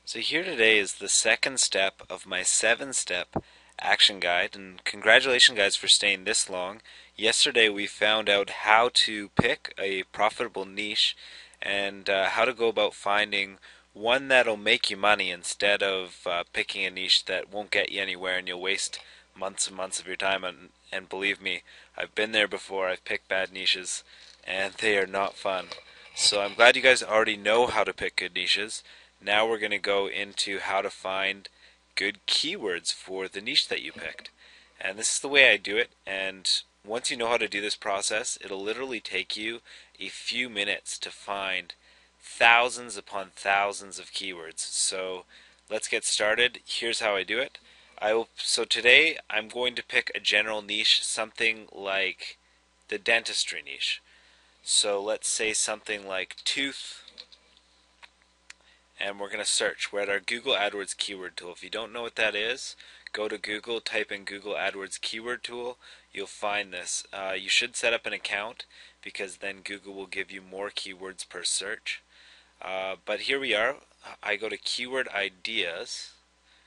So here today is the second step of my 7-step action guide, and congratulations guys for staying this long. Yesterday we found out how to pick a profitable niche and how to go about finding one that'll make you money instead of picking a niche that won't get you anywhere and you'll waste months and months of your time. And believe me, I've been there before. I've picked bad niches and they are not fun. So I'm glad you guys already know how to pick good niches. Now we're going to go into how to find good keywords for the niche that you picked. And this is the way I do it. And once you know how to do this process, it'll literally take you a few minutes to find thousands upon thousands of keywords. So let's get started. Here's how I do it. So today I'm going to pick a general niche, something like the dentistry niche. So let's say something like tooth, and we're going to search. We're at our Google AdWords keyword tool. If you don't know what that is, go to Google, type in Google AdWords keyword tool. You'll find this. You should set up an account because then Google will give you more keywords per search. But here we are. I go to keyword ideas.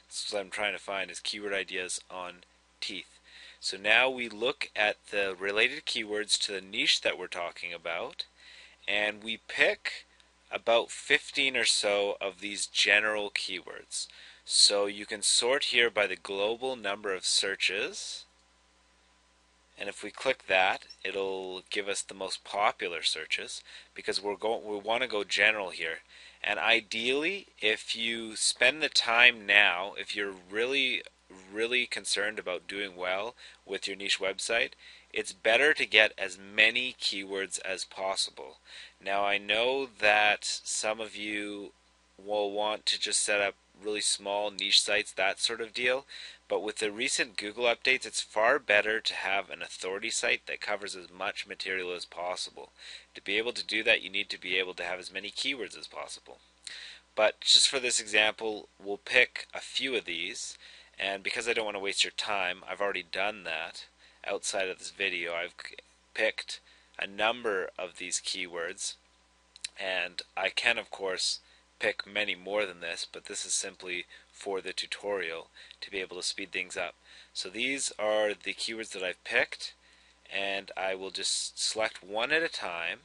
This is what I'm trying to find is keyword ideas on teeth. So now we look at the related keywords to the niche that we're talking about, and we pick about 15 or so of these general keywords. So you can sort here by the global number of searches, and if we click that, it'll give us the most popular searches because we want to go general here. And ideally, if you spend the time now, if you're really concerned about doing well with your niche website, it's better to get as many keywords as possible. Now I know that some of you will want to just set up really small niche sites, that sort of deal, but with the recent Google updates, it's far better to have an authority site that covers as much material as possible. To be able to do that, you need to be able to have as many keywords as possible. But just for this example, we'll pick a few of these, and because I don't want to waste your time, I've already done that outside of this video. I've picked a number of these keywords, and I can of course pick many more than this, but this is simply for the tutorial to be able to speed things up. So these are the keywords that I've picked, and I will just select one at a time,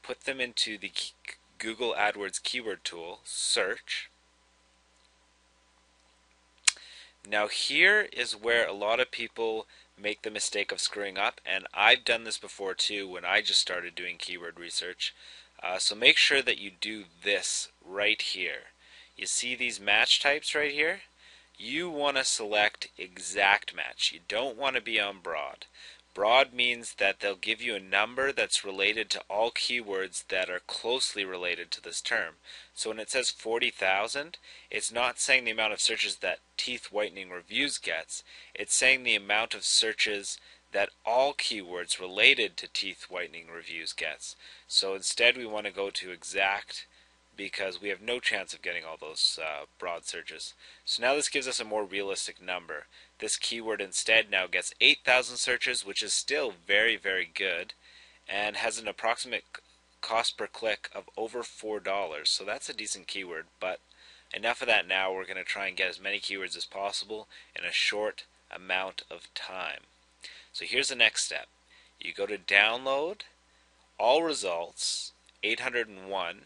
put them into the Google AdWords keyword tool, search. Now here is where a lot of people make the mistake of screwing up, and I've done this before too when I just started doing keyword research. So make sure that you do this right here. You see these match types right here? You want to select exact match. You don't want to be on broad. Broad means that they'll give you a number that's related to all keywords that are closely related to this term. So when it says 40,000, it's not saying the amount of searches that teeth whitening reviews gets. It's saying the amount of searches that all keywords related to teeth whitening reviews gets. So instead we want to go to exact because we have no chance of getting all those broad searches. So now this gives us a more realistic number. This keyword instead now gets 8,000 searches, which is still very, very good, and has an approximate cost per click of over $4. So that's a decent keyword, but enough of that now. We're going to try and get as many keywords as possible in a short amount of time. So here's the next step. You go to download, all results, 801,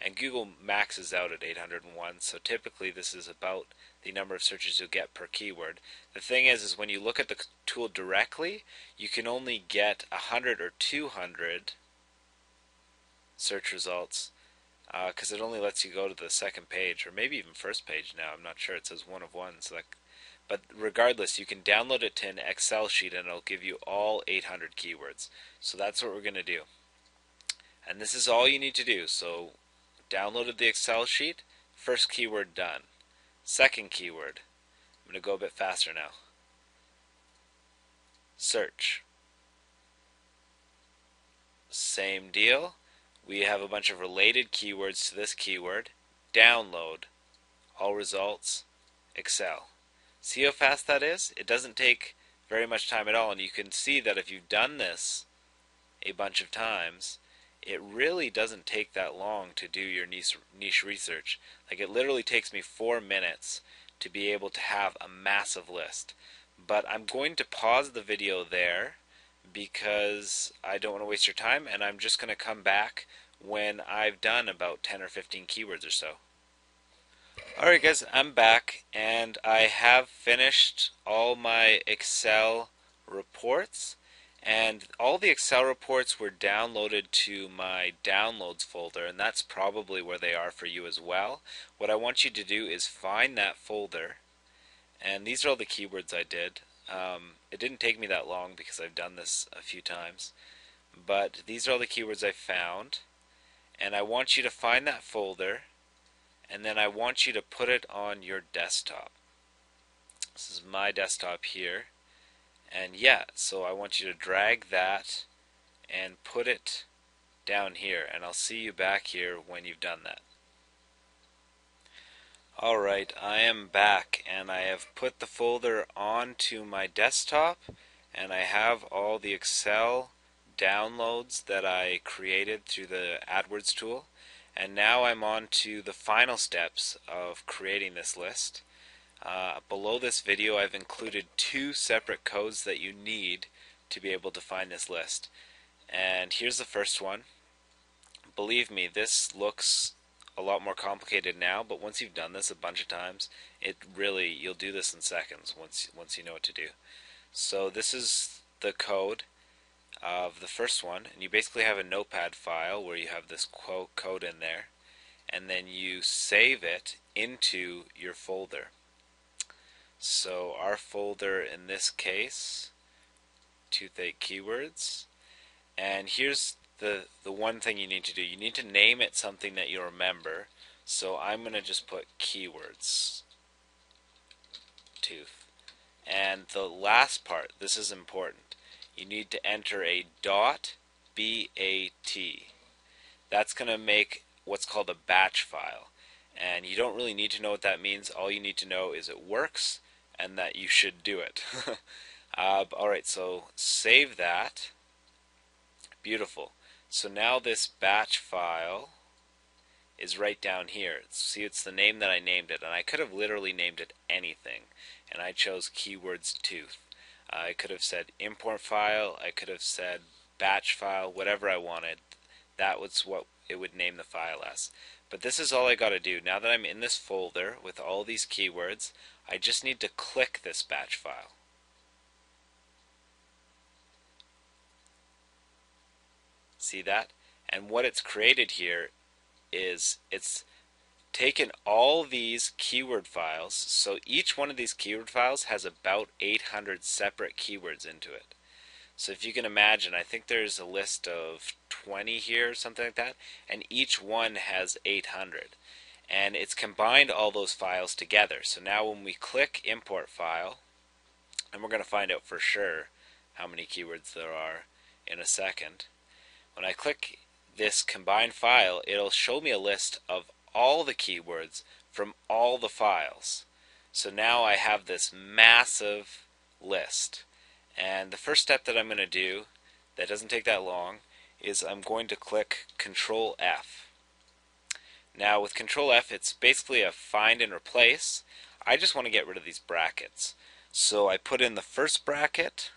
and Google maxes out at 801, so typically this is about the number of searches you'll get per keyword. The thing is when you look at the tool directly, you can only get 100 or 200 search results because it only lets you go to the second page, or maybe even first page now. I'm not sure. It says 1 of 1. So but regardless, you can download it to an Excel sheet and it'll give you all 800 keywords. So that's what we're going to do. And this is all you need to do. So downloaded the Excel sheet, first keyword done. Second keyword, I'm going to go a bit faster now. Search. Same deal. We have a bunch of related keywords to this keyword. Download. All results. Excel. See how fast that is? It doesn't take very much time at all, and you can see that if you've done this a bunch of times, it really doesn't take that long to do your niche research. Like, it literally takes me 4 minutes to be able to have a massive list. But I'm going to pause the video there because I don't want to waste your time, and I'm just going to come back when I've done about 10 or 15 keywords or so. Alright guys, I'm back and I have finished all my Excel reports, and all the Excel reports were downloaded to my downloads folder, and that's probably where they are for you as well. What I want you to do is find that folder, and these are all the keywords I did. It didn't take me that long because I've done this a few times, but these are all the keywords I found, and I want you to find that folder, and then I want you to put it on your desktop. This is my desktop here, and yeah, so I want you to drag that and put it down here, and I'll see you back here when you've done that. Alright, I am back and I have put the folder onto my desktop, and I have all the Excel downloads that I created through the AdWords tool. And now I'm on to the final steps of creating this list. Below this video I've included 2 separate codes that you need to be able to find this list. And here's the first one. Believe me, this looks a lot more complicated now, but once you've done this a bunch of times, you'll do this in seconds once you know what to do. So this is the code of the first one, and you basically have a notepad file where you have this code in there, and then you save it into your folder. So our folder in this case, toothache keywords, and here's the one thing you need to do. You need to name it something that you remember. So I'm going to just put keywords, tooth. And the last part, this is important. You need to enter a .bat. That's going to make what's called a batch file. And you don't really need to know what that means. All you need to know is it works and that you should do it. Alright, so save that. Beautiful. So now this batch file is right down here. See, it's the name that I named it, and I could have literally named it anything, and I chose keywords tooth. I could have said import file, I could have said batch file, whatever I wanted. That was what it would name the file as. But this is all I got to do. Now that I'm in this folder with all these keywords, I just need to click this batch file. See that? And what it's created here is it's taken all these keyword files. So each one of these keyword files has about 800 separate keywords into it. So if you can imagine, I think there's a list of 20 here or something like that, and each one has 800. And it's combined all those files together. So now when we click import file, and we're going to find out for sure how many keywords there are in a second. When I click this combined file, it'll show me a list of all the keywords from all the files. So now I have this massive list. And the first step that I'm going to do, that doesn't take that long, is I'm going to click Control F. Now with Control F, it's basically a find and replace. I just want to get rid of these brackets. So I put in the first bracket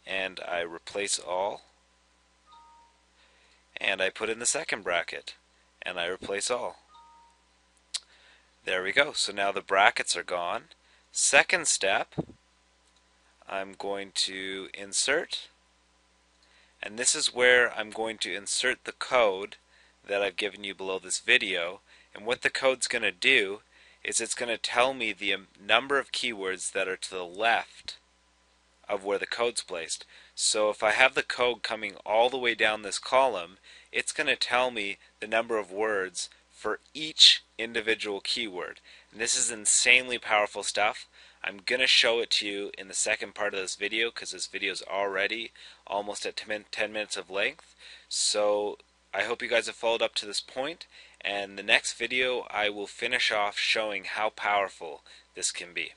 and I replace all. And I put in the second bracket and I replace all. There we go. So now the brackets are gone. Second step, I'm going to insert, and this is where I'm going to insert the code that I've given you below this video. And what the code's going to do is it's going to tell me the number of keywords that are to the left of where the code's placed. So if I have the code coming all the way down this column, it's going to tell me the number of words for each individual keyword. And this is insanely powerful stuff. I'm going to show it to you in the second part of this video because this video is already almost at 10 minutes of length. So I hope you guys have followed up to this point, and the next video I will finish off showing how powerful this can be.